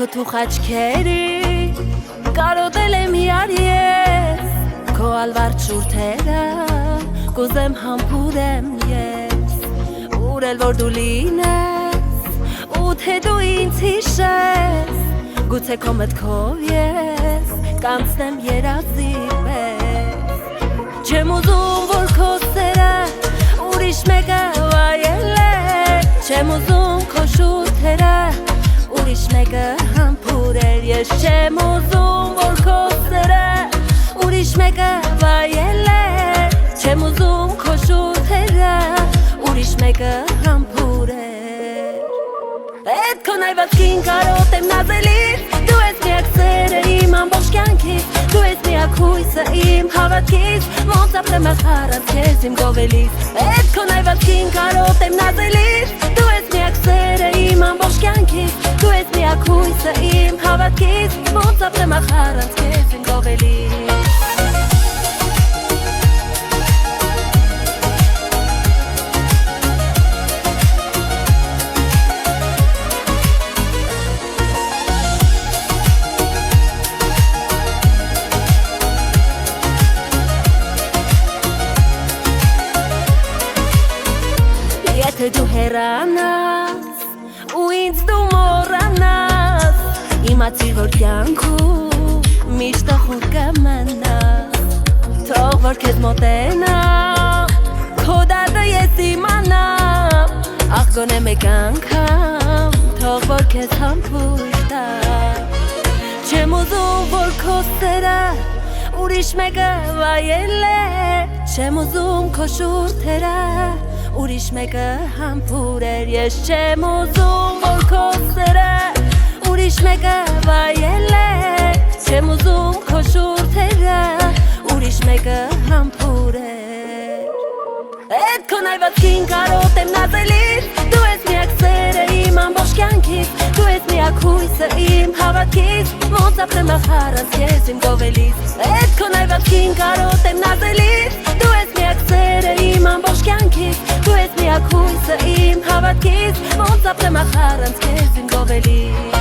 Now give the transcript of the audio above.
Քո թուխ աչքերի կարոտել եմ իրար ես Քո ալվարդ շուրթերը կուզեմ համբուրեմ ես Ուրել որ դու լինես ու թե դու ինձ հիշես Գուցե քո մտքով ես կանցնեմ երազի պես Չեմ ուզում որ քո սերը ուրիշ մեկը վայել է Չեմ ուզում քո շուրթերը ուրիշ մեկը համբուրել Ես չեմ ուզում որ քո սերը ուրիշ մեկը վայել է Չեմ ուզում քո շուրթերը ուրիշ մեկը համբուրել Էդ քո նայվածքին կարոտեմ նազելից Դու ես միակ սերը իմ ամբողջ կյանքից Դու ես միակ հույսը իմ հավատքից Ոնց ապրեմ առանց քեզ իմ գովելից Էդ քո նայվածքին կարոտեմ նազելից Դու ես միակ սերը իմ ամբողջ կյանքից Դու ես միակ հույսը իմ հավատքից Ոնց ապրեմ առանց քեզ իմ գովելից Եթե դու հեռանաս ու ինձ դու մոռանաս Իմացիր որ կյանքում միշտ ախոր կմնաս Թող որ քեզ մոտենամ քո դատը ես իմանամ Ախ գոնե մեկ անգամ թող որ քեզ համբույր տամ Չեմ ուզում որ քո սերը ուրիշ մեկը վայել է Չեմ ուզում քո շուրթերը ուրիշ մեկը համբուրել Ես չեմ ուզում որ քո սերը ուրիշ մեկը վայել է Չեմ ուզում քո շուրթերը ուրիշ մեկը համբուրել Էդ քո նայվածքին կարոտեմ նազելից Դու ես միակ սերը իմ ամբողջ կյանքից Դու ես միակ հույսը իմ հավատքից Ոնց ապրեմ առանց քեզ իմ գովելից Էդ քո նայվածքին կարոտեմ նազելից Դու ես միակ սերը իմ ամբողջ կյանքից Դու ես միակ հույսը իմ հավատքից Ոնց ապրեմ առանց քեզ իմ գովելից